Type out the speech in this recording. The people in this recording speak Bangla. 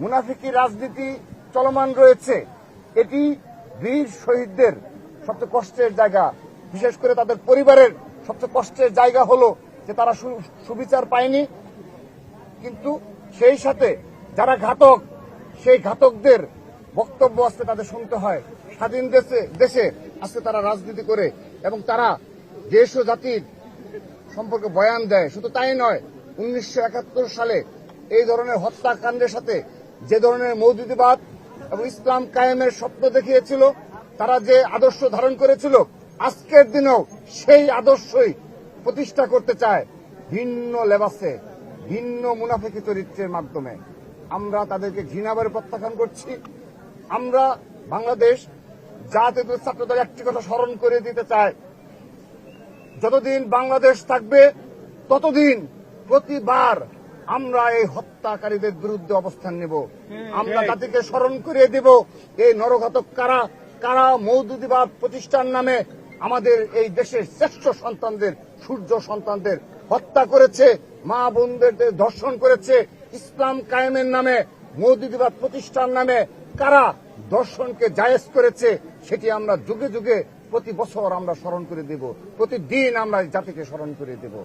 মুনাফিকি রাজনীতি চলমান রয়েছে। এটি বীর শহীদদের সবচেয়ে কষ্টের জায়গা, বিশেষ করে তাদের পরিবারের সবচেয়ে কষ্টের জায়গা হলো যে তারা সুবিচার পায়নি। কিন্তু সেই সাথে যারা ঘাতক, সেই ঘাতকদের বক্তব্য আজকে তাদের শুনতে হয়। স্বাধীন দেশে আজকে তারা রাজনীতি করে এবং তারা দেশ ও জাতির সম্পর্কে বয়ান দেয়। শুধু তাই নয়, 1971 সালে এই ধরনের হত্যাকাণ্ডের সাথে যে ধরনের মৌদুদিবাদ এবং ইসলাম কায়েমের স্বপ্ন দেখিয়েছিল, তারা যে আদর্শ ধারণ করেছিল, আজকের দিনেও সেই আদর্শই প্রতিষ্ঠা করতে চায় ভিন্ন লেবাসে, ভিন্ন মুনাফিকি চরিত্রের মাধ্যমে। আমরা তাদেরকে ঘৃণাভরে প্রত্যাখ্যান করছি। আমরা বাংলাদেশ জাতীয় ছাত্রদল একটি কথা স্মরণ করে দিতে চাই, যতদিন বাংলাদেশ থাকবে ততদিন প্রতিবার আমরা এই হত্যাকারীদের বিরুদ্ধে অবস্থান নেব। আমরা জাতিকে স্মরণ করিয়ে দেব এই নরঘাতক কারা কারা মৌদুদিবাদ প্রতিষ্ঠান নামে আমাদের এই দেশের শ্রেষ্ঠ সন্তানদের, সূর্য সন্তানদের হত্যা করেছে, মা বোনদের ধর্ষণ করেছে, ইসলাম কায়েমের নামে মৌদুদিবাদ প্রতিষ্ঠান নামে কারা দর্শনকে জায়েজ করেছে, সেটি আমরা যুগে যুগে প্রতি বছর আমরা স্মরণ করে দেব, প্রতিদিন আমরা জাতিকে স্মরণ করে দেব।